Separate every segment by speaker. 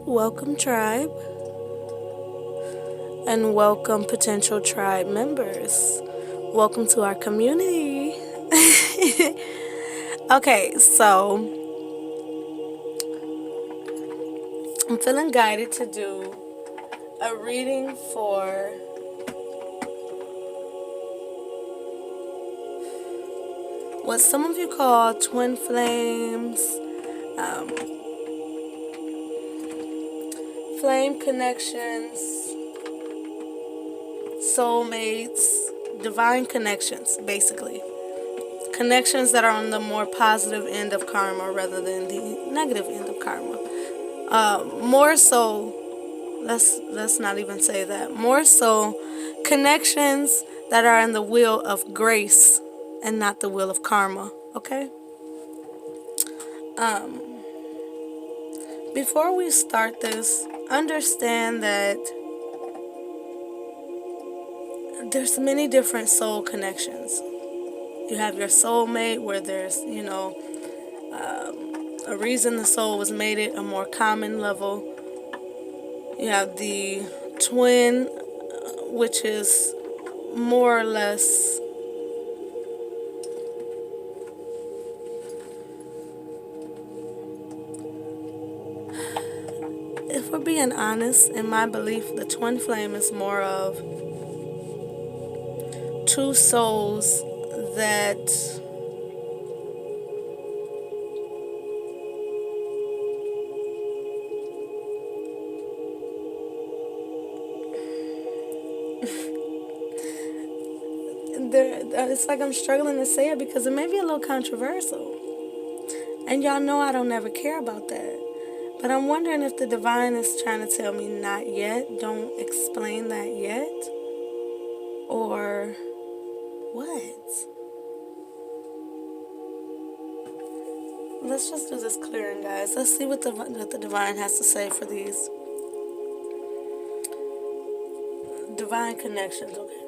Speaker 1: Welcome, tribe, and welcome, potential tribe members. Welcome to our community. Okay, so I'm feeling guided to do a reading for what some of you call twin flames, um, flame connections, soulmates, divine connections, basically. Connections that are on the more positive end of karma rather than the negative end of karma. More so, let's not even say that. More so, connections that are in the wheel of grace and not the wheel of karma. Okay. Before we start this, understand that there's many different soul connections. You have your soulmate, where there's a reason the soul was mated, a more common level. You have the twin, which is more or less if we're being honest, in my belief, the twin flame is more of two souls that it's like I'm struggling to say it because it may be a little controversial. And y'all know I don't ever care about that. But I'm wondering if the divine is trying to tell me not yet, don't explain that yet, or what? Let's just do this clearing, guys. Let's see what the divine has to say for these divine connections, okay?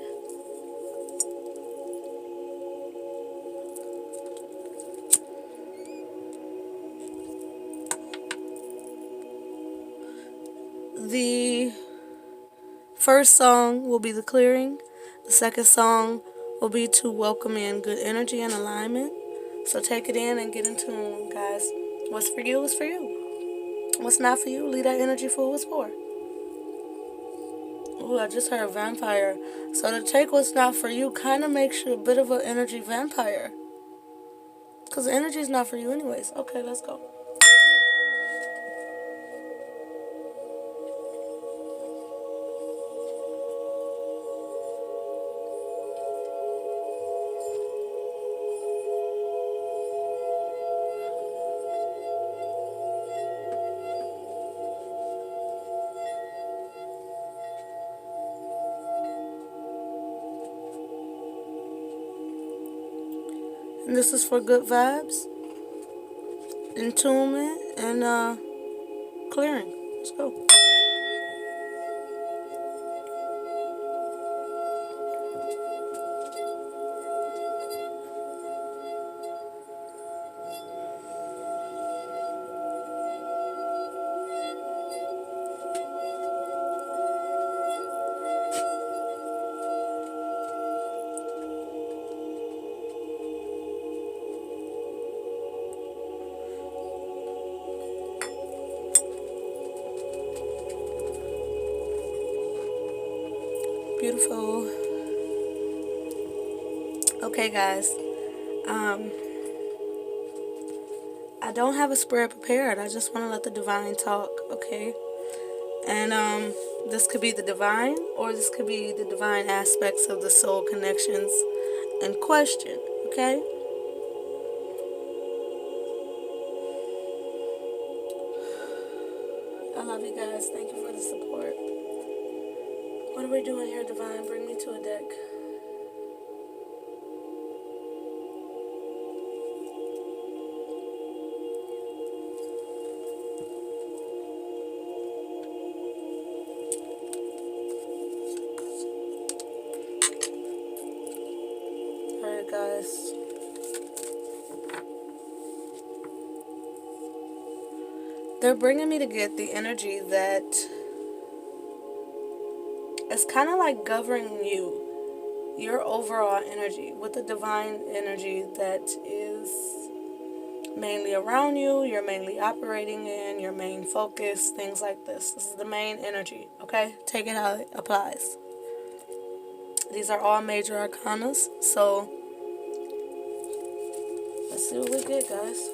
Speaker 1: The first song will be the clearing. The second song will be to welcome in good energy and alignment. So take it in and get in tune, guys. What's for you is for you. What's not for you, leave that energy for what's for. Ooh, I just heard vampire. So to take what's not for you kind of makes you a bit of an energy vampire. Because the energy is not for you anyways. Okay, let's go. And this is for good vibes, entombment, and clearing. Let's go. Beautiful. Okay, guys. I don't have a spread prepared. I just want to let the divine talk, okay? And this could be the divine, or this could be the divine aspects of the soul connections in question, okay? I love you guys. Thank you for the support. What are we doing here, divine? Bring me to a deck. Alright, guys. They're bringing me to get the energy that is kind of like governing you, your overall energy, with the divine energy that is mainly around you, you're mainly operating in, your main focus, things like this. This is the main energy, okay? Take it how it applies. These are all major arcanas, so let's see what we get, guys.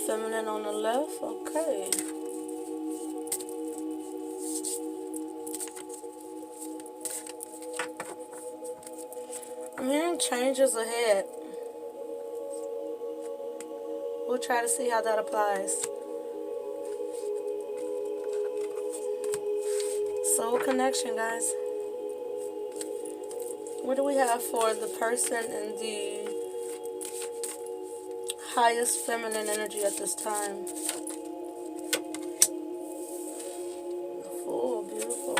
Speaker 1: Feminine on the left, okay. I'm hearing changes ahead. We'll try to see how that applies. Soul connection, guys. What do we have for the person in the highest feminine energy at this time? Oh, beautiful.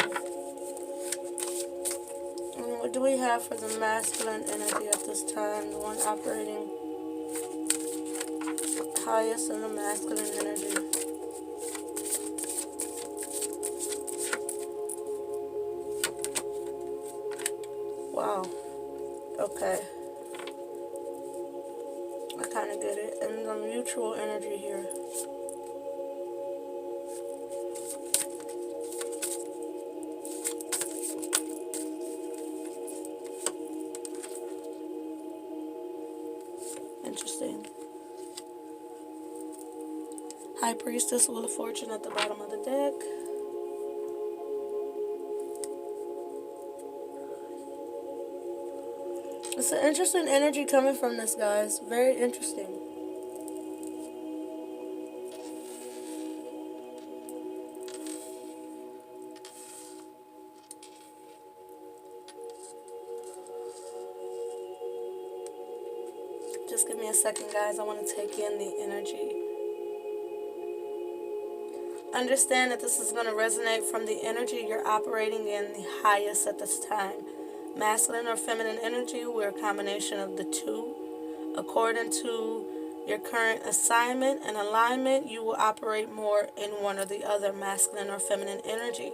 Speaker 1: And what do we have for the masculine energy at this time? The one operating highest in the masculine energy. Wow. Okay. I kind of get it. And the mutual energy here. Interesting. High Priestess, Wheel of Fortune at the bottom of the deck. It's an interesting energy coming from this, guys. Very interesting. Just give me a second, guys. I want to take in the energy. Understand that this is going to resonate from the energy you're operating in the highest at this time. Masculine or feminine energy, we're a combination of the two. According to your current assignment and alignment, you will operate more in one or the other, masculine or feminine energy.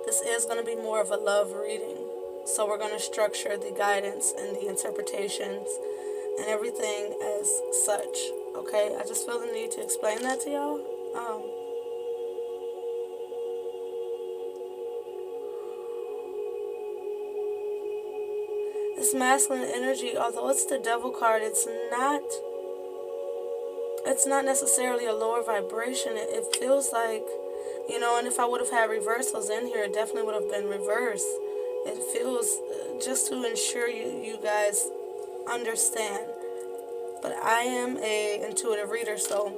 Speaker 1: This is going to be more of a love reading. So we're going to structure the guidance and the interpretations and everything as such. Okay, I just feel the need to explain that to y'all. This masculine energy, although it's the devil card, it's not necessarily a lower vibration. It feels like, and if I would have had reversals in here, it definitely would have been reversed. It feels, just to ensure you guys understand. But I am a intuitive reader, so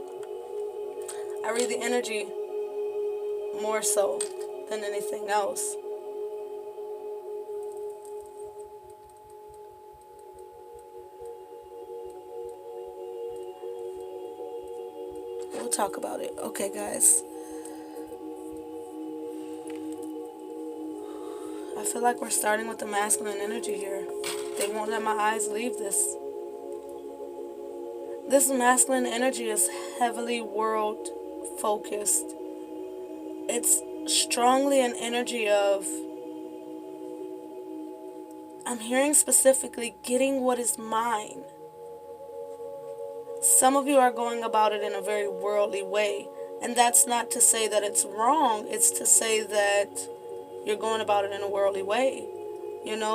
Speaker 1: I read the energy more so than anything else. We'll talk about it. Okay, guys. I feel like we're starting with the masculine energy here. They won't let my eyes leave this. This masculine energy is heavily world focused. It's strongly an energy of, I'm hearing specifically, getting what is mine. Some of you are going about it in a very worldly way. And that's not to say that it's wrong. It's to say that you're going about it in a worldly way.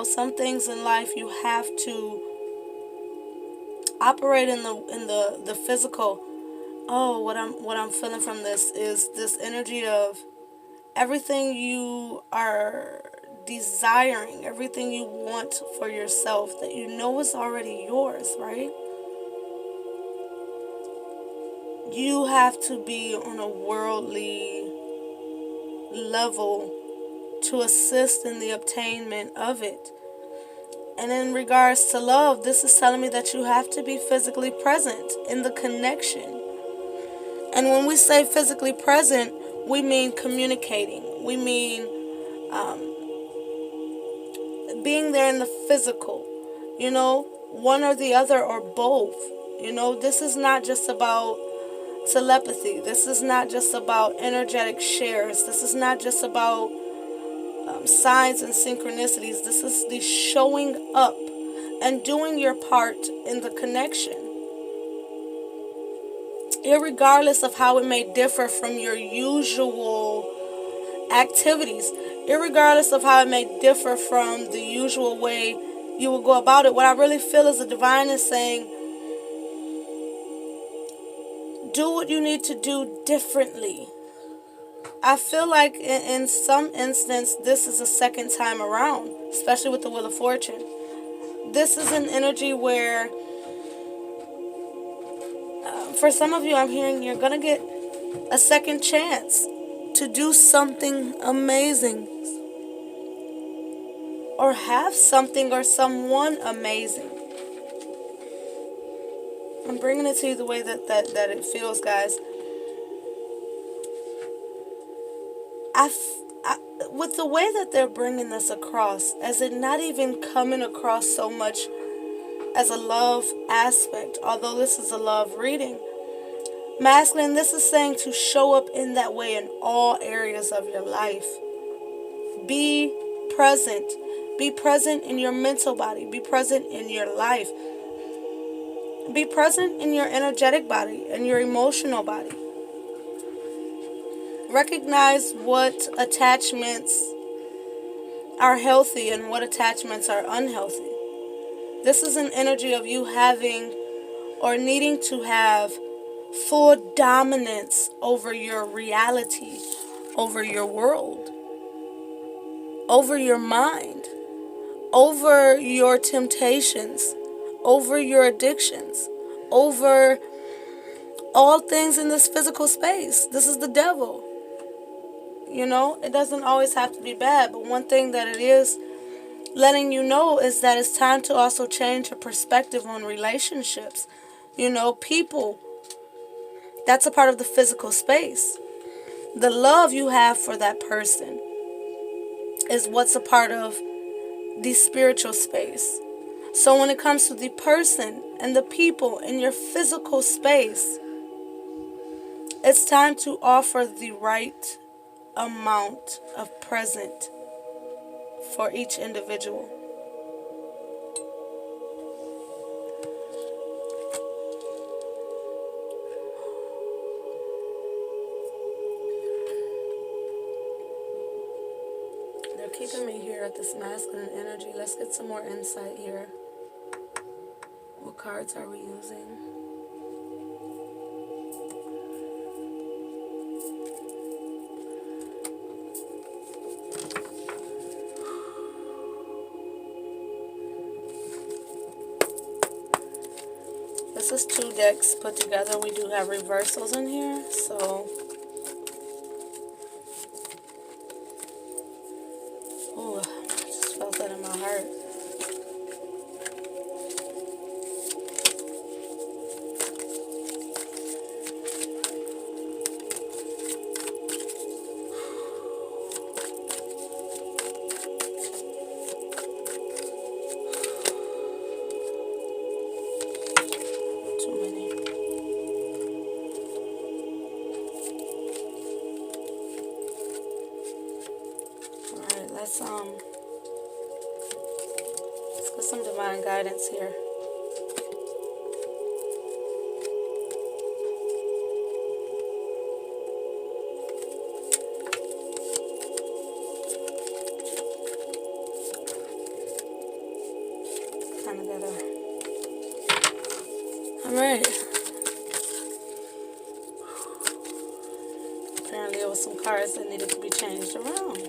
Speaker 1: Some things in life you have to operate in the physical. Oh, what I'm feeling from this is this energy of everything you are desiring, everything you want for yourself that is already yours, right? You have to be on a worldly level to assist in the obtainment of it. And in regards to love, this is telling me that you have to be physically present in the connection. And when we say physically present, we mean communicating. We mean being there in the physical. One or the other or both. You know, this is not just about telepathy. This is not just about energetic shares. This is not just about signs and synchronicities. This is the showing up and doing your part in the connection, irregardless of how it may differ from your usual activities, irregardless of how it may differ from the usual way you will go about it. What I really feel is the divine is saying, do what you need to do differently. I feel like in some instance, this is a second time around, especially with the Wheel of Fortune. This is an energy where, for some of you, I'm hearing you're going to get a second chance to do something amazing or have something or someone amazing. I'm bringing it to you the way that it feels, guys. With the way that they're bringing this across, as it not even coming across so much as a love aspect, although this is a love reading. Masculine, this is saying to show up in that way in all areas of your life. Be present. Be present in your mental body. Be present in your life. Be present in your energetic body and your emotional body. Recognize what attachments are healthy and what attachments are unhealthy. This is an energy of you having or needing to have full dominance over your reality, over your world, over your mind, over your temptations, over your addictions, over all things in this physical space. This is the devil. You know, it doesn't always have to be bad, but one thing that it is letting you know is that it's time to also change your perspective on relationships. You know, people, that's a part of the physical space. The love you have for that person is what's a part of the spiritual space. So when it comes to the person and the people in your physical space, it's time to offer the right amount of present for each individual. They're keeping me here at this masculine energy. Let's get some more insight here. What cards are we using? This is 2 decks put together. We do have reversals in here, so ooh, I just felt that in my heart. Let's get some divine guidance here. Come together. All right. Apparently there was some cards that needed to be changed around.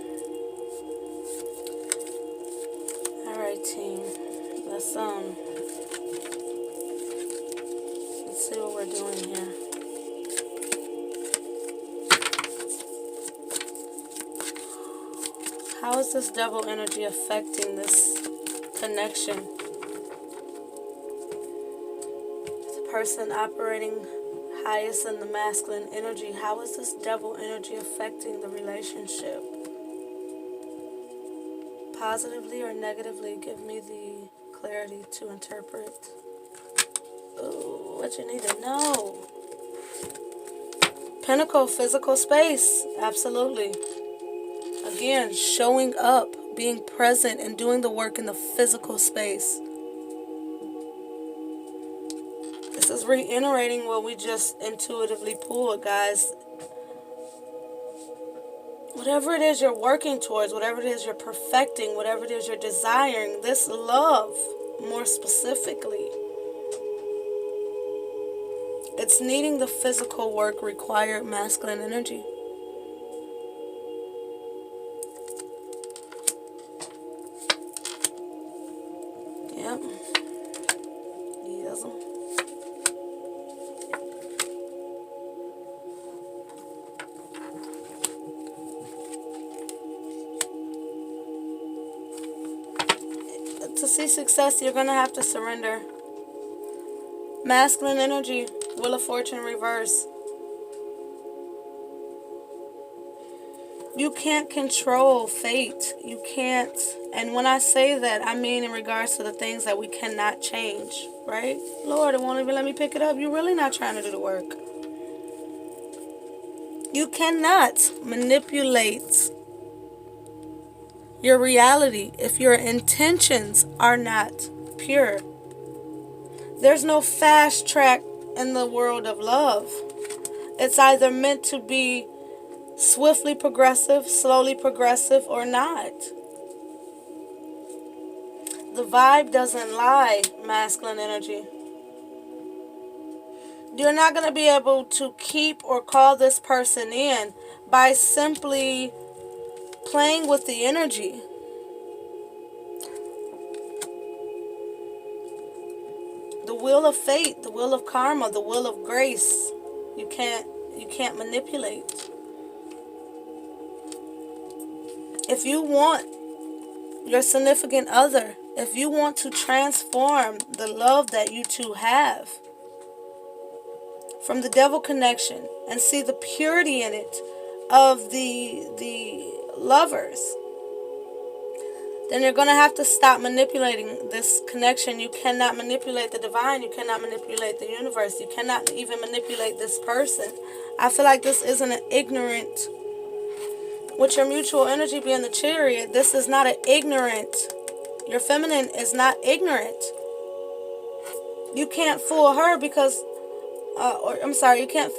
Speaker 1: Team, let's see what we're doing here. How is this devil energy affecting this connection? The person operating highest in the masculine energy, how is this devil energy affecting the relationship? Positively or negatively, give me the clarity to interpret. what you need to know. Pinnacle, physical space. Absolutely. Again, showing up, being present, and doing the work in the physical space. This is reiterating what we just intuitively pulled, guys. Whatever it is you're working towards, whatever it is you're perfecting, whatever it is you're desiring, this love, more specifically, it's needing the physical work required masculine energy. Yep. Yes. To see success, you're going to have to surrender. Masculine energy, Wheel of Fortune reverse. You can't control fate. You can't. And when I say that, I mean in regards to the things that we cannot change, right? Lord, it won't even let me pick it up. You're really not trying to do the work. You cannot manipulate your reality if your intentions are not pure. There's no fast track in the world of love. It's either meant to be swiftly progressive, slowly progressive, or not. The vibe doesn't lie, masculine energy. You're not going to be able to keep or call this person in by simply playing with the energy. The wheel of fate, the wheel of karma, the wheel of grace, you can't manipulate. If you want your significant other, if you want to transform the love that you two have from the devil connection and see the purity in it of the lovers, then you're going to have to stop manipulating this connection. You cannot manipulate the divine. You cannot manipulate the universe. You cannot even manipulate this person. I feel like this isn't an ignorant, with your mutual energy being the Chariot, this is not an ignorant. Your feminine is not ignorant. You can't fool her because, you can't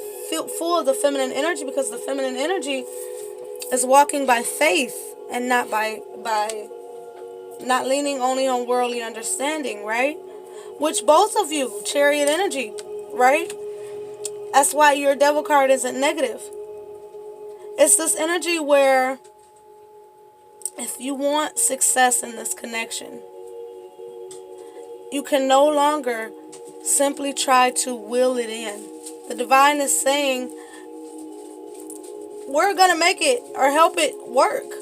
Speaker 1: fool the feminine energy because the feminine energy is walking by faith and not by not leaning only on worldly understanding, right? Which both of you, Chariot energy, right? That's why your devil card isn't negative. It's this energy where if you want success in this connection, you can no longer simply try to will it in. The divine is saying, we're going to make it or help it work.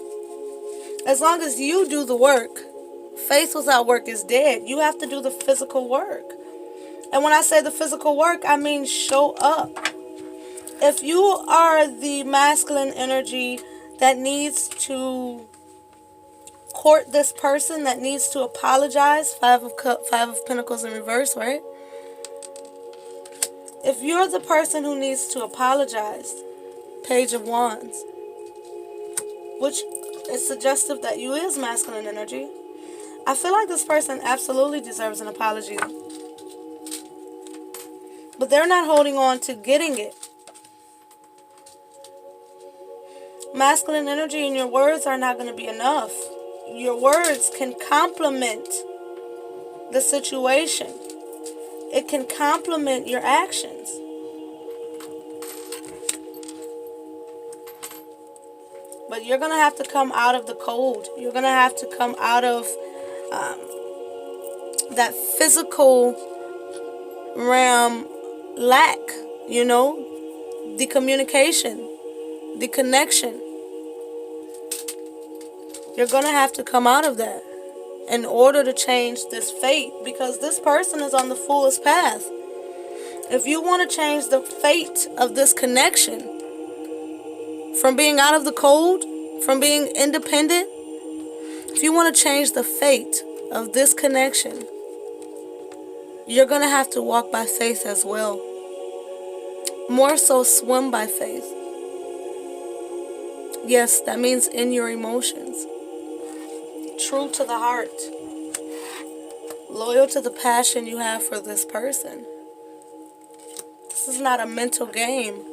Speaker 1: As long as you do the work. Faith without work is dead. You have to do the physical work. And when I say the physical work, I mean show up. If you are the masculine energy that needs to court this person, that needs to apologize, Five of Pentacles in reverse, right? If you're the person who needs to apologize, Page of Wands, which is suggestive that you is masculine energy, I feel like this person absolutely deserves an apology. But they're not holding on to getting it. Masculine energy and your words are not going to be enough. Your words can complement the situation. It can complement your actions. But you're going to have to come out of the cold. You're going to have to come out of that physical realm lack, the communication, the connection. You're going to have to come out of that in order to change this fate, because this person is on the fool's path. If you want to change the fate of this connection, from being out of the cold, from being independent, if you want to change the fate of this connection, you're going to have to walk by faith as well. More so, swim by faith. Yes, that means in your emotions. True to the heart. Loyal to the passion you have for this person. This is not a mental game.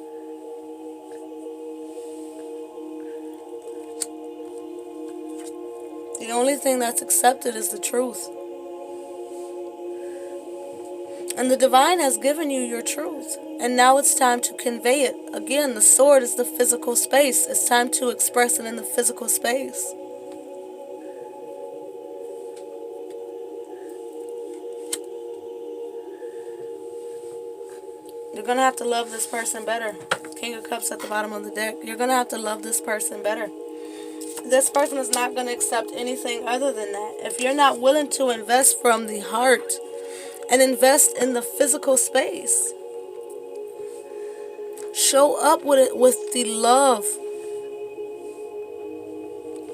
Speaker 1: The only thing that's accepted is the truth. And the divine has given you your truth. And now it's time to convey it. Again, the sword is the physical space. It's time to express it in the physical space. You're going to have to love this person better. King of Cups at the bottom of the deck. You're going to have to love this person better. This person is not going to accept anything other than that. If you're not willing to invest from the heart and invest in the physical space, show up with it with the love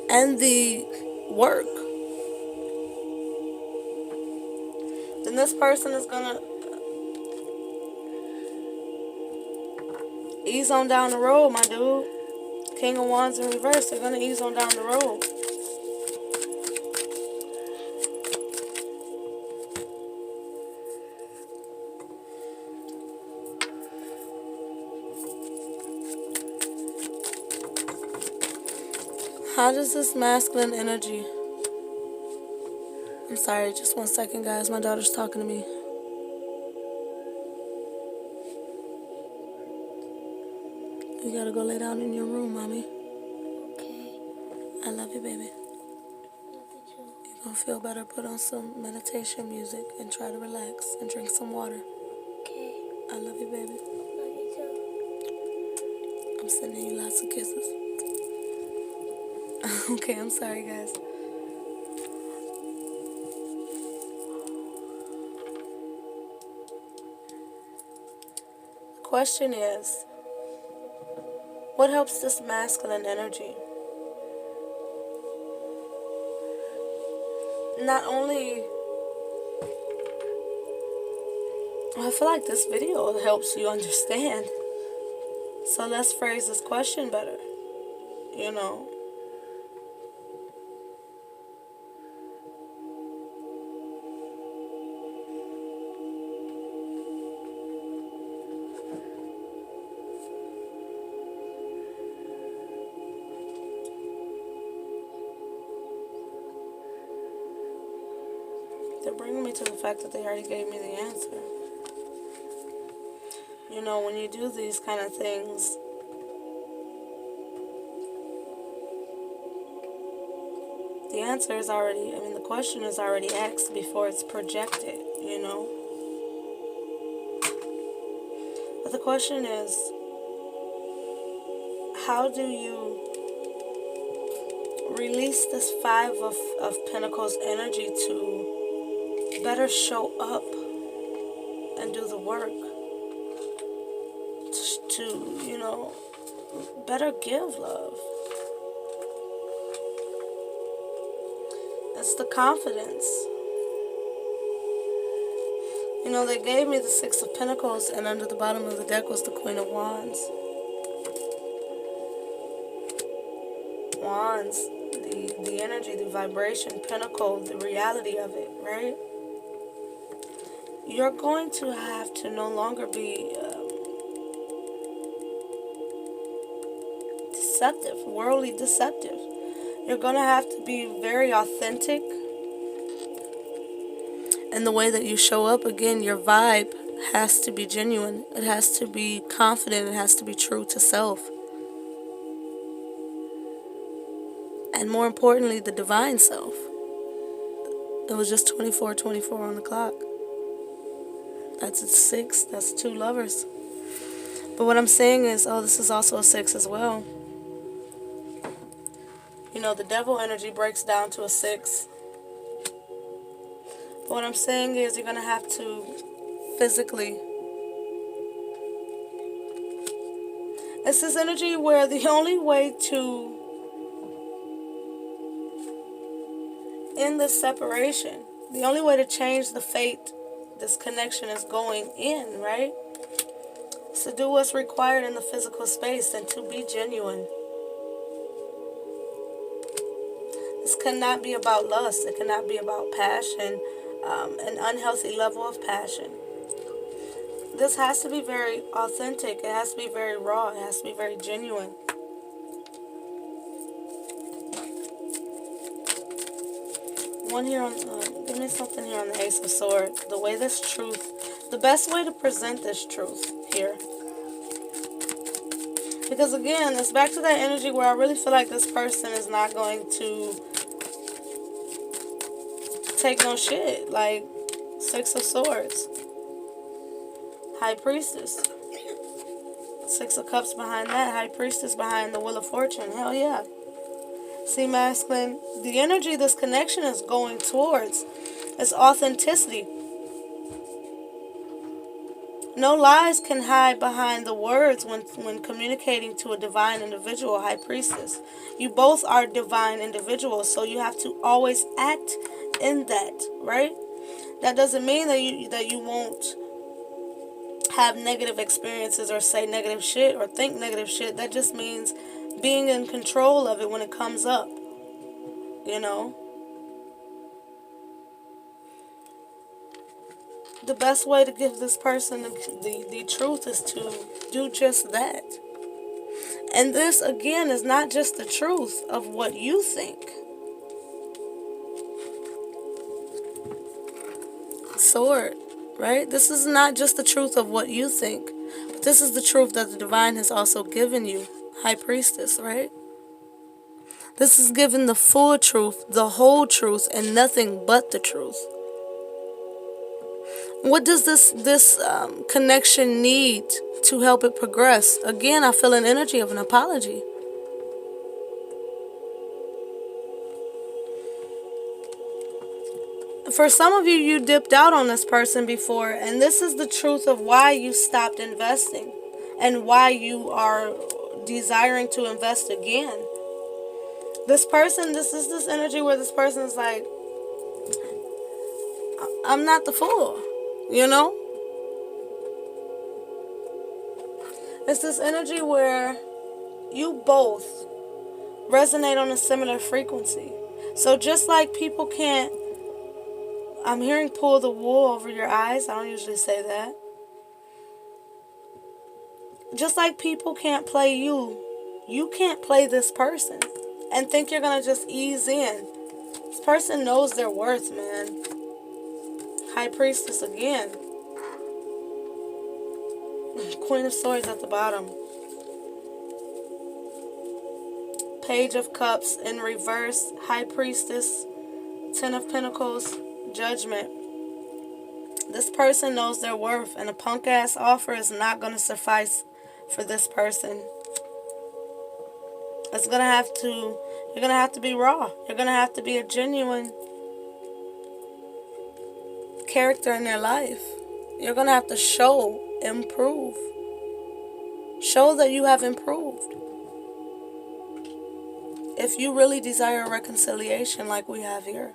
Speaker 1: and the work, then this person is going to ease on down the road, my dude. King of Wands in reverse. They're going to ease on down the road. How does this masculine energy... I'm sorry, just 1 second, guys. My daughter's talking to me. You gotta go lay down in your room, mommy.
Speaker 2: Okay.
Speaker 1: I love you, baby.
Speaker 2: Love you too.
Speaker 1: You're gonna feel better. Put on some meditation music and try to relax and drink some water.
Speaker 2: Okay.
Speaker 1: I love you, baby.
Speaker 2: Love you too.
Speaker 1: I'm sending you lots of kisses. Okay, I'm sorry, guys. The question is, what helps this masculine energy? Not only... I feel like this video helps you understand. So let's phrase this question better. You know. They're bringing me to the fact that they already gave me the answer. You know, when you do these kind of things, the answer is already, the question is already asked before it's projected, you know. But the question is, how do you release this Five of Pentacles energy to better show up and do the work? To, you know, better give love. It's the confidence. You know, they gave me the Six of Pentacles, and under the bottom of the deck was the Queen of Wands. Wands, the energy, the vibration, Pentacle, the reality of it, right? You're going to have to no longer be deceptive, worldly deceptive. You're going to have to be very authentic. And the way that you show up, again, your vibe has to be genuine. It has to be confident. It has to be true to self. And more importantly, the divine self. It was just 24:24 on the clock. That's a 6. That's 2 lovers. But what I'm saying is, this is also a 6 as well. You know, the devil energy breaks down to a 6. But what I'm saying is, you're going to have to physically... It's this energy where the only way to end this separation, the only way to change the fate, this connection is going in, right? It's to do what's required in the physical space and to be genuine. This cannot be about lust. It cannot be about passion, an unhealthy level of passion. This has to be very authentic. It has to be very raw. It has to be very genuine. One here on, give me something here on the Ace of Swords. The way this truth, the best way to present this truth here. Because again, it's back to that energy where I really feel like this person is not going to take no shit. Like, Six of Swords. High Priestess. Six of Cups behind that. High Priestess behind the Wheel of Fortune. Hell yeah. See, masculine, the energy this connection is going towards is authenticity. No lies can hide behind the words when communicating to a divine individual, High Priestess. You both are divine individuals, so you have to always act in that, right? That doesn't mean that you won't have negative experiences or say negative shit or think negative shit. That just means being in control of it when it comes up, you know? The best way to give this person the truth is to do just that. And this, again, is not just the truth of what you think. Sword, right? This is not just the truth of what you think, but this is the truth that the divine has also given you, High Priestess, right? This is given the full truth, the whole truth, and nothing but the truth. What does this connection need to help it progress? Again, I feel an energy of an apology. For some of you, you dipped out on this person before, and this is the truth of why you stopped investing and why you are desiring to invest again. This person, this is this energy where this person is like, I'm not the fool, you know? It's this energy where you both resonate on a similar frequency. So just like people can't, I'm hearing pull the wool over your eyes. I don't usually say that. Just like people can't play you, you can't play this person and think you're going to just ease in. This person knows their worth, man. High Priestess again. Queen of Swords at the bottom. Page of Cups in reverse. High Priestess. Ten of Pentacles. Judgment. This person knows their worth, and a punk ass offer is not going to suffice for this person. It's going to have to, you're going to have to be raw. You're going to have to be a genuine character in their life. You're going to have to improve. Show that you have improved. If you really desire reconciliation like we have here.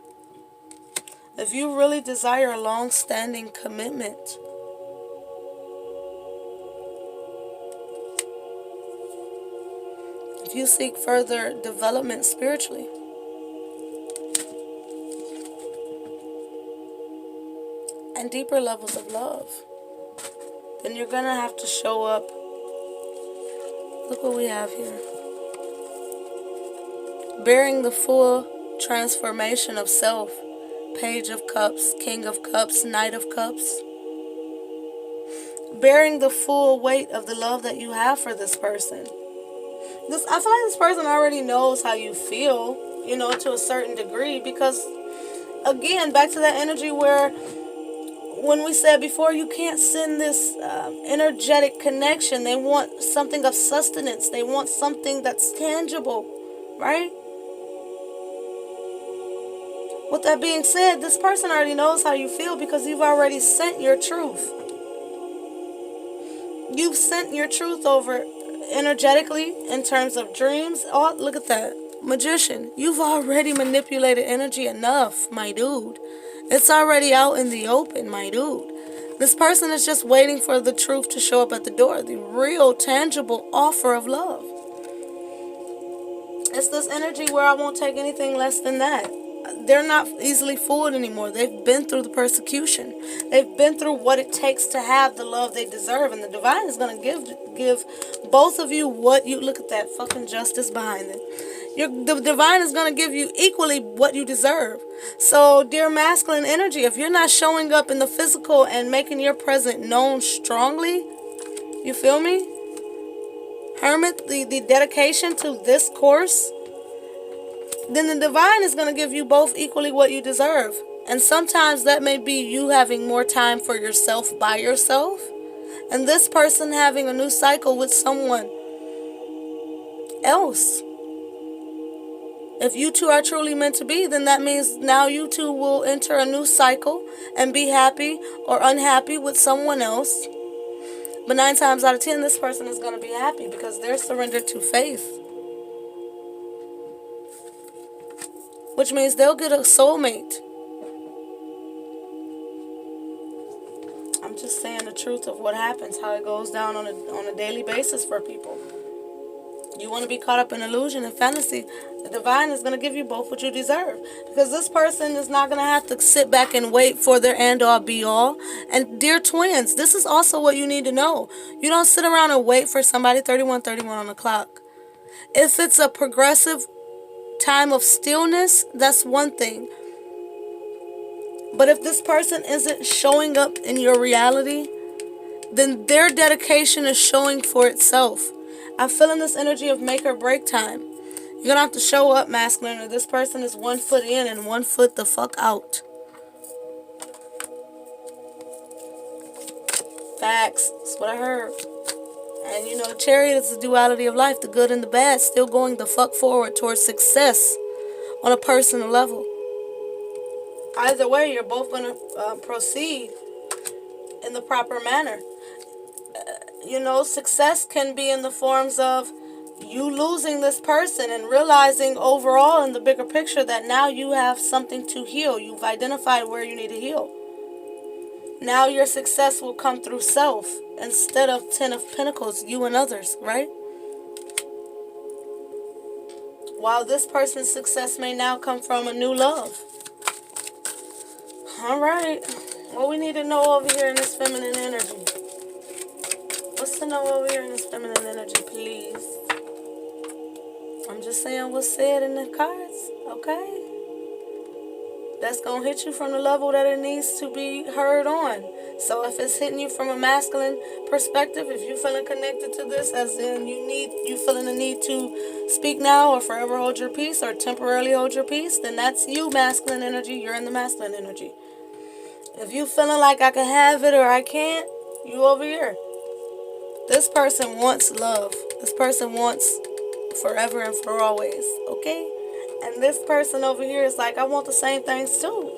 Speaker 1: If you really desire a long-standing commitment. If you seek further development spiritually. And deeper levels of love. Then you're going to have to show up. Look what we have here. Bearing the full transformation of self. Page of Cups, King of Cups, Knight of Cups. Bearing the full weight of the love that you have for this person. I feel like this person already knows how you feel, you know, to a certain degree. Because, again, back to that energy where, when we said before, you can't send this energetic connection. They want something of sustenance. They want something that's tangible, right? With that being said, this person already knows how you feel because you've already sent your truth. You've sent your truth over energetically in terms of dreams. Oh, look at that. Magician. You've already manipulated energy enough, my dude. It's already out in the open, my dude. This person is just waiting for the truth to show up at the door, the real, tangible offer of love. It's this energy where I won't take anything less than that. They're not easily fooled anymore. They've been through the persecution. They've been through what it takes to have the love they deserve. And the divine is going to give both of you what you... Look at that fucking justice behind it. The divine is going to give you equally what you deserve. So, dear masculine energy, if you're not showing up in the physical and making your presence known strongly, you feel me? Hermit, the dedication to this course, then the divine is going to give you both equally what you deserve. And sometimes that may be you having more time for yourself by yourself, and this person having a new cycle with someone else. If you two are truly meant to be, then that means now you two will enter a new cycle and be happy or unhappy with someone else. But 9 times out of 10, this person is going to be happy because they're surrendered to faith. Which means they'll get a soulmate. I'm just saying the truth of what happens, how it goes down on a daily basis for people. You want to be caught up in illusion and fantasy, the divine is going to give you both what you deserve. Because this person is not going to have to sit back and wait for their end-all be-all. And dear twins, this is also what you need to know. You don't sit around and wait for somebody. 31:31 on the clock. If it's a progressive time of stillness, that's one thing. But if this person isn't showing up in your reality, then their dedication is showing for itself. I'm feeling this energy of make or break time. You're going to have to show up, masculine, or this person is 1 foot in and 1 foot the fuck out. Facts. That's what I heard. And you know, Chariot is the duality of life, the good and the bad, still going the fuck forward towards success on a personal level. Either way, you're both going to proceed in the proper manner. You know, success can be in the forms of you losing this person and realizing overall in the bigger picture that now you have something to heal. You've identified where you need to heal. Now your success will come through self instead of 10 of Pentacles, you and others, right? While this person's success may now come from a new love. All right. What we need to know over here in this feminine energy. What's to know over here in this feminine energy, please? I'm just saying what's said in the cards, okay? That's going to hit you from the level that it needs to be heard on. So if it's hitting you from a masculine perspective, if you're feeling connected to this, as in you feeling the need to speak now or forever hold your peace or temporarily hold your peace, then that's you, masculine energy. You're in the masculine energy. If you feeling like I can have it or I can't, you over here. This person wants love. This person wants forever and for always, okay? And this person over here is like, I want the same things too.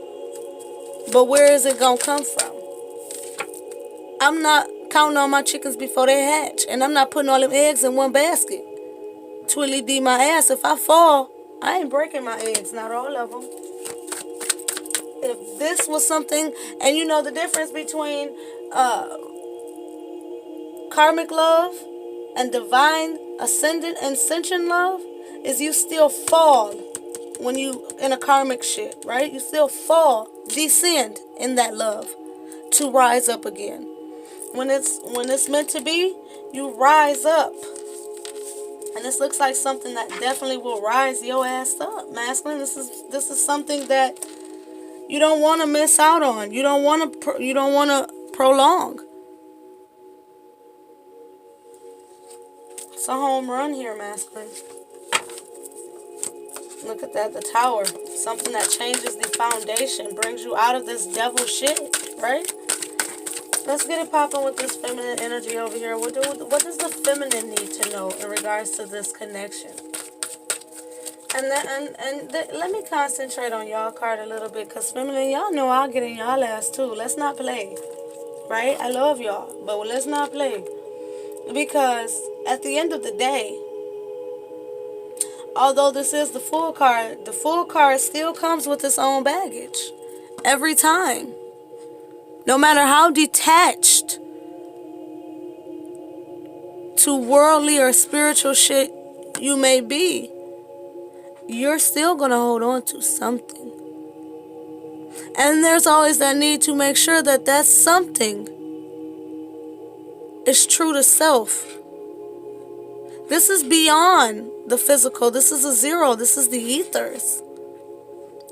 Speaker 1: But where is it going to come from? I'm not counting on my chickens before they hatch. And I'm not putting all them eggs in one basket. Twilly D my ass. If I fall, I ain't breaking my eggs. Not all of them. If this was something, and you know the difference between karmic love and divine ascension love is you still fall when you in a karmic shit, right? You still fall, descend in that love to rise up again. When it's meant to be, you rise up. And this looks like something that definitely will rise your ass up, masculine. This is something that you don't want to miss out on. You don't want to prolong. It's a home run here, masculine. Look at that, the tower. Something that changes the foundation, brings you out of this devil shit, right? Let's get it popping with this feminine energy over here. What does the feminine need to know in regards to this connection? Let me concentrate on y'all card a little bit, because feminine, y'all know I'll get in y'all ass too. Let's not play, right? I love y'all, but let's not play. Because at the end of the day, although this is the Fool card still comes with its own baggage. Every time. No matter how detached to worldly or spiritual shit you may be, you're still going to hold on to something. And there's always that need to make sure that that something is true to self. This is beyond the physical. This is a zero. This is the ethers.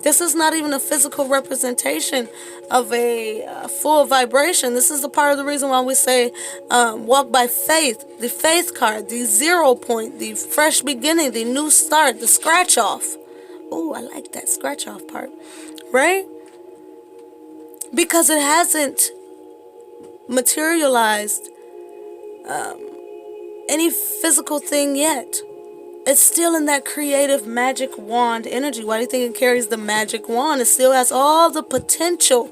Speaker 1: This is not even a physical representation of a full vibration. This is the part of the reason why we say walk by faith, the faith card, the 0 point, the fresh beginning, the new start, the scratch off. Oh, I like that scratch off part, right? Because it hasn't materialized any physical thing yet. It's still in that creative magic wand energy. Why do you think it carries the magic wand? It still has all the potential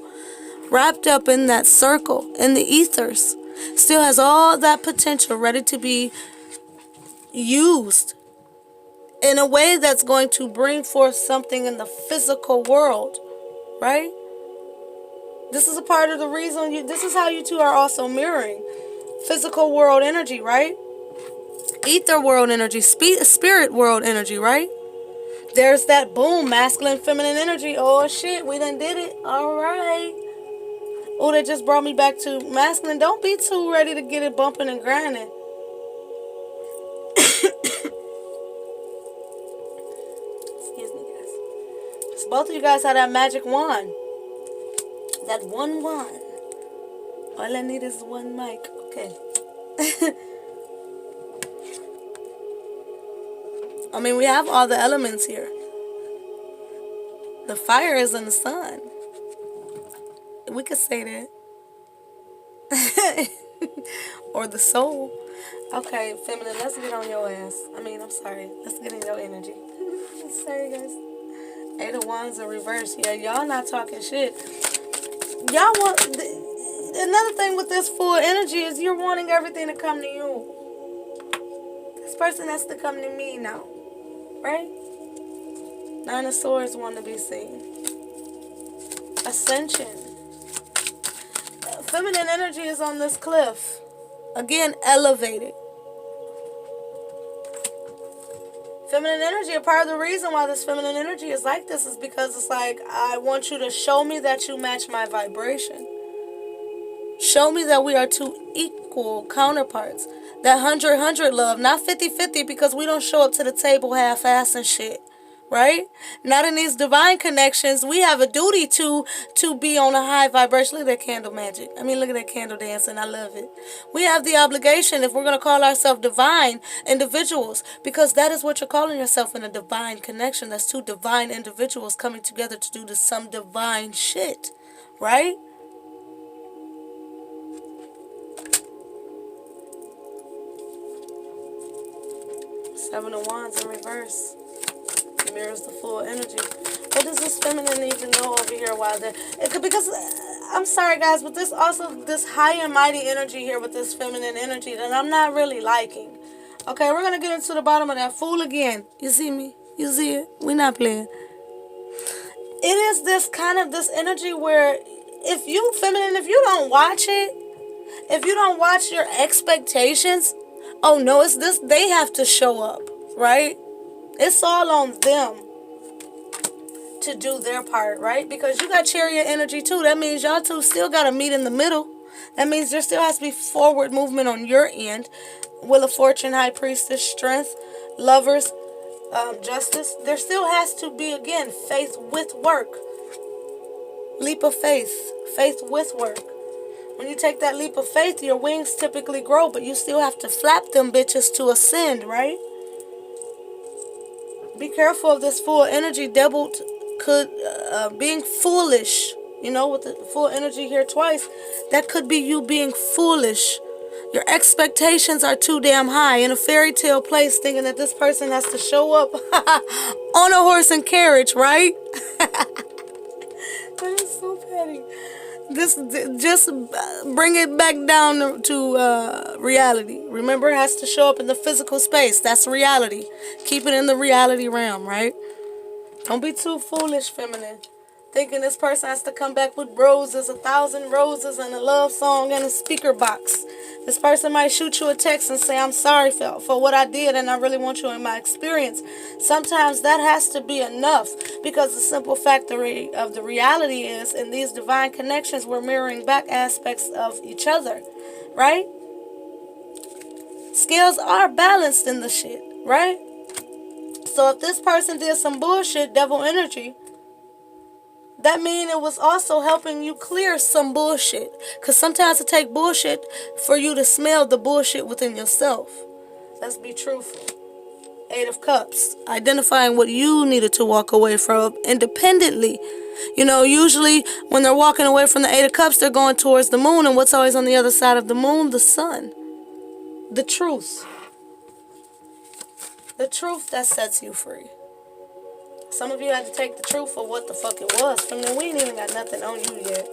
Speaker 1: wrapped up in that circle, in the ethers. Still has all that potential ready to be used in a way that's going to bring forth something in the physical world, right? This is a part of the reason this is how you two are also mirroring physical world energy, right? Ether world energy, spirit world energy, right? There's that boom, masculine, feminine energy. Oh shit, we done did it. All right. Oh, that just brought me back to masculine. Don't be too ready to get it bumping and grinding. Excuse me, guys. So both of you guys have that magic wand. That one wand. All I need is one mic. Okay. I mean, we have all the elements here. The fire is in the sun. We could say that. Or the soul. Okay, feminine, let's get on your ass. I'm sorry. Let's get in your energy. Sorry, guys. 8 of Wands in reverse. Yeah, y'all not talking shit. Y'all want... Another thing with this full energy is you're wanting everything to come to you. This person has to come to me now. Right? 9 of Swords want to be seen. Ascension. Feminine energy is on this cliff. Again, elevated. Feminine energy, a part of the reason why this feminine energy is like this is because it's like, I want you to show me that you match my vibration. Show me that we are two equal counterparts. That 100-100 love, not 50-50, because we don't show up to the table half-ass and shit, right? Not in these divine connections. We have a duty to be on a high vibration. Look at that candle magic. Look at that candle dancing. I love it. We have the obligation, if we're going to call ourselves divine individuals, because that is what you're calling yourself in a divine connection. That's two divine individuals coming together to do some divine shit, right? Seven of Wands in reverse. It mirrors the full energy. What does this feminine need to know over here while they're... Because, I'm sorry guys, but this high and mighty energy here with this feminine energy that I'm not really liking. Okay, we're going to get into the bottom of that Fool again. You see me? You see it? We're not playing. It is this kind of, this energy where if you, feminine, if you don't watch it, if you don't watch your expectations... Oh no, it's this, they have to show up, right? It's all on them to do their part, right? Because you got Chariot energy too. That means y'all two still got to meet in the middle. That means there still has to be forward movement on your end. Wheel of Fortune, High Priestess, Strength, Lovers, Justice. There still has to be, again, faith with work. Leap of faith. Faith with work. When you take that leap of faith, your wings typically grow, but you still have to flap them bitches to ascend, right? Be careful of this full energy. Double could, being foolish, you know, with the full energy here twice, that could be you being foolish. Your expectations are too damn high in a fairy tale place, thinking that this person has to show up on a horse and carriage, right? That is so petty. This just bring it back down to reality. Remember, it has to show up in the physical space. That's reality. Keep it in the reality realm, right? Don't be too foolish, feminine. thinking this person has to come back with roses, 1,000 roses, and a love song and a speaker box. This person might shoot you a text and say, I'm sorry for what I did, and I really want you in my experience. Sometimes that has to be enough, because the simple fact of the reality is, in these divine connections, we're mirroring back aspects of each other, right? Scales are balanced in the shit, right? So if this person did some bullshit, devil energy, that means it was also helping you clear some bullshit. Because sometimes it takes bullshit for you to smell the bullshit within yourself. Let's be truthful. 8 of Cups. Identifying what you needed to walk away from independently. You know, usually when they're walking away from the 8 of Cups, they're going towards the moon. And what's always on the other side of the moon? The sun. The truth. The truth that sets you free. Some of you had to take the truth for what the fuck it was. From then, we ain't even got nothing on you yet.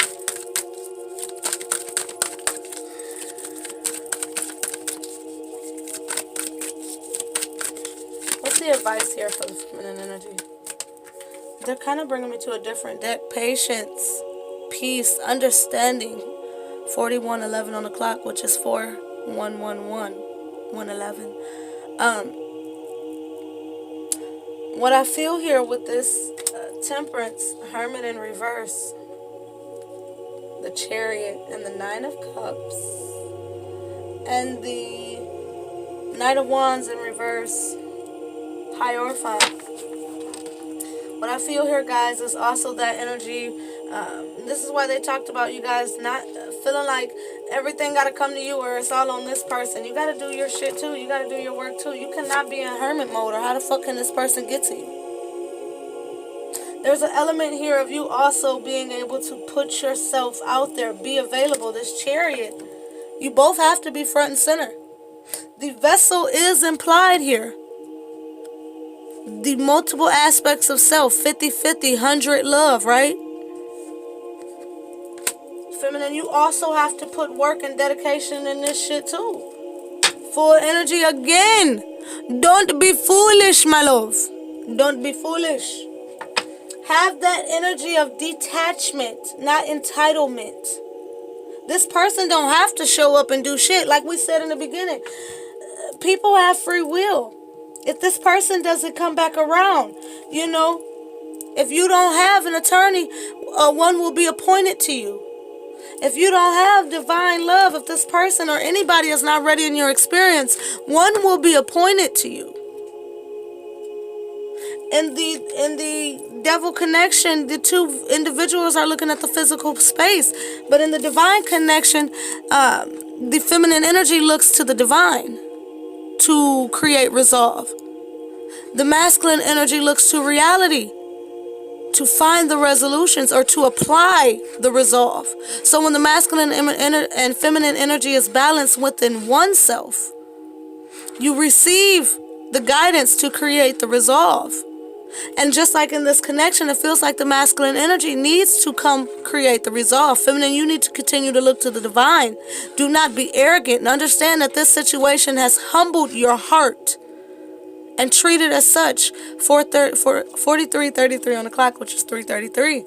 Speaker 1: What's the advice here for the feminine energy? They're kind of bringing me to a different deck. Patience, peace, understanding. 4111 on the clock, which is 4111, 111. What I feel here with this Temperance, Hermit in reverse, the Chariot, and the 9 of Cups, and the Knight of Wands in reverse, Hierophant. What I feel here, guys, is also that energy. This is why they talked about you guys not feeling like everything got to come to you or it's all on this person. You got to do your shit too. You got to do your work too. You cannot be in hermit mode, or how the fuck can this person get to you? There's an element here of you also being able to put yourself out there, be available. This Chariot, you both have to be front and center. The vessel is implied here. The multiple aspects of self, 50-50, 100 love, right? Feminine, you also have to put work and dedication in this shit too. Full energy again. Don't be foolish, my love. Don't be foolish. Have that energy of detachment, not entitlement. This person don't have to show up and do shit. Like we said in the beginning, people have free will. If this person doesn't come back around, you know, if you don't have an attorney, one will be appointed to you. If you don't have divine love, if this person or anybody is not ready in your experience, one will be appointed to you. In the devil connection, the two individuals are looking at the physical space. But in the divine connection, the feminine energy looks to the divine to create resolve. The masculine energy looks to reality to find the resolutions or to apply the resolve. So when the masculine and feminine energy is balanced within oneself, you receive the guidance to create the resolve. And just like in this connection, it feels like the masculine energy needs to come create the resolve. Feminine, you need to continue to look to the divine. Do not be arrogant, and understand that this situation has humbled your heart. And treat it as such. 43:33 on the clock, which is 3:33.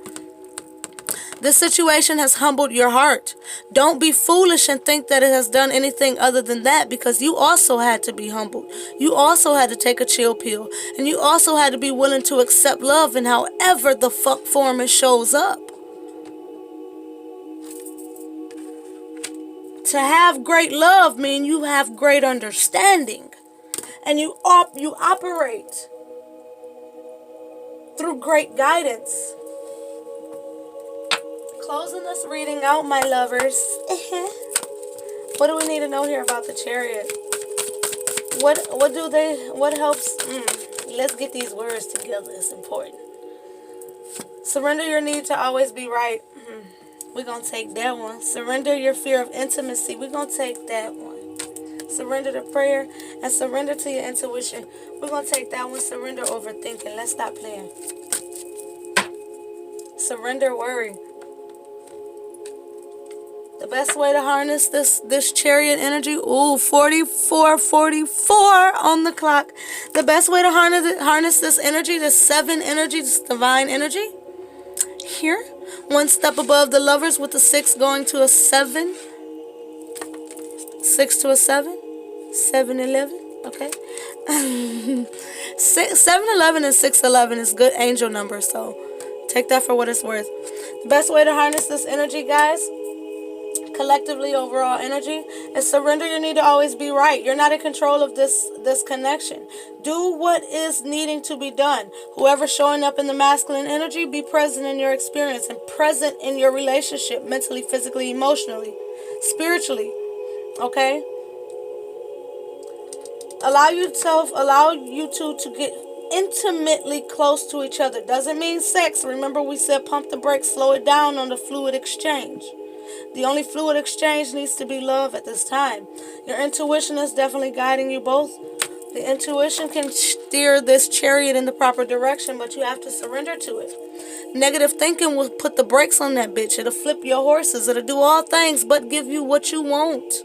Speaker 1: This situation has humbled your heart. Don't be foolish and think that it has done anything other than that, because you also had to be humbled. You also had to take a chill pill. And you also had to be willing to accept love in however the fuck form it shows up. To have great love means you have great understanding. And you operate through great guidance. Closing this reading out, my lovers. What do we need to know here about the Chariot? What helps? Let's get these words together. It's important. Surrender your need to always be right. We're going to take that one. Surrender your fear of intimacy. We're going to take that one. Surrender to prayer and surrender to your intuition. We're going to take that one. Surrender overthinking. Let's stop playing. Surrender worry. The best way to harness this Chariot energy, 44:44 on the clock. The best way to harness this energy, this 7 energy, this divine energy, here. One step above the Lovers with the 6 going to a 7. 6 to a 7. 7-11. Okay. 7-11 and 6-11 is good angel number, so take that for what it's worth. The best way to harness this energy, guys, collectively overall energy, is surrender your need to always be right. You're not in control of this connection. Do what is needing to be done. Whoever's showing up in the masculine energy, be present in your experience and present in your relationship, mentally, physically, emotionally, spiritually. Okay? Allow you two to get intimately close to each other. Doesn't mean sex. Remember we said pump the brakes, slow it down on the fluid exchange. The only fluid exchange needs to be love at this time. Your intuition is definitely guiding you both. The intuition can steer this chariot in the proper direction, but you have to surrender to it. Negative thinking will put the brakes on that bitch. It'll flip your horses. It'll do all things but give you what you want.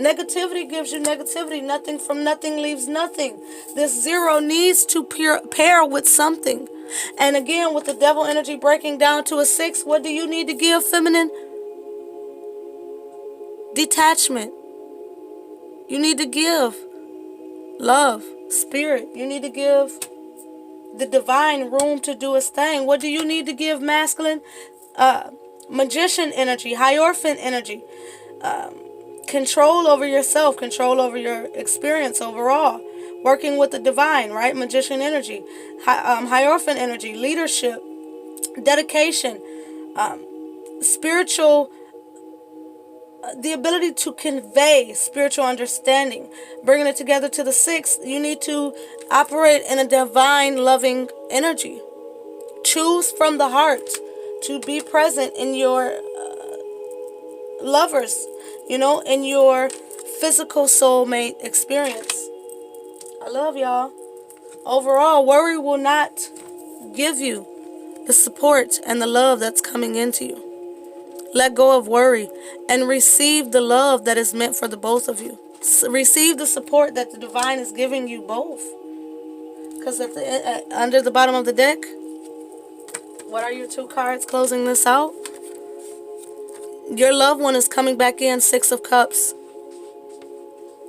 Speaker 1: Negativity gives you negativity. Nothing from nothing leaves nothing. This 0 needs to pair with something. And again, with the devil energy breaking down to a 6, what do you need to give, feminine? Detachment. You need to give love, spirit. You need to give the divine room to do its thing. What do you need to give, masculine? Magician energy, Hierophant energy. Control over yourself, control over your experience overall. Working with the divine, right? Magician energy, Hierophant energy, leadership, dedication, spiritual, the ability to convey spiritual understanding. Bringing it together to the 6, you need to operate in a divine, loving energy. Choose from the heart to be present in your lovers, in your physical soulmate experience. I love y'all. Overall, worry will not give you the support and the love that's coming into you. Let go of worry and receive the love that is meant for the both of you. Receive the support that the divine is giving you both. Because under the bottom of the deck, what are your 2 cards closing this out? Your loved one is coming back in, 6 of Cups.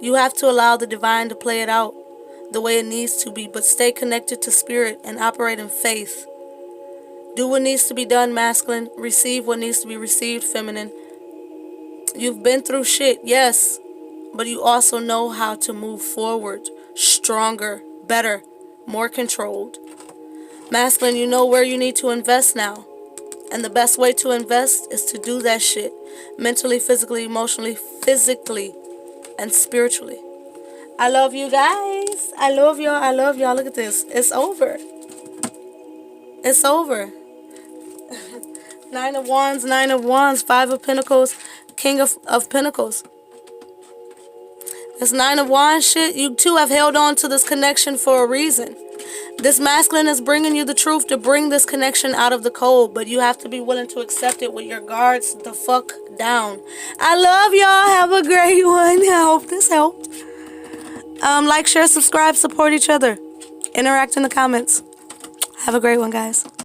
Speaker 1: You have to allow the divine to play it out the way it needs to be, but stay connected to spirit and operate in faith. Do what needs to be done, masculine. Receive what needs to be received, feminine. You've been through shit, yes, but you also know how to move forward, stronger, better, more controlled. Masculine, you know where you need to invest now. And the best way to invest is to do that shit. Mentally, physically, emotionally, physically, and spiritually. I love you guys. I love y'all. I love y'all. Look at this. It's over. It's over. 9 of Wands, 9 of Wands, 5 of Pentacles, King of Pentacles. This 9 of Wands shit, you two have held on to this connection for a reason. This masculine is bringing you the truth to bring this connection out of the cold, but you have to be willing to accept it with your guards the fuck down. I love y'all. Have a great one. I hope this helped. Like, share, subscribe, support each other. Interact in the comments. Have a great one, guys.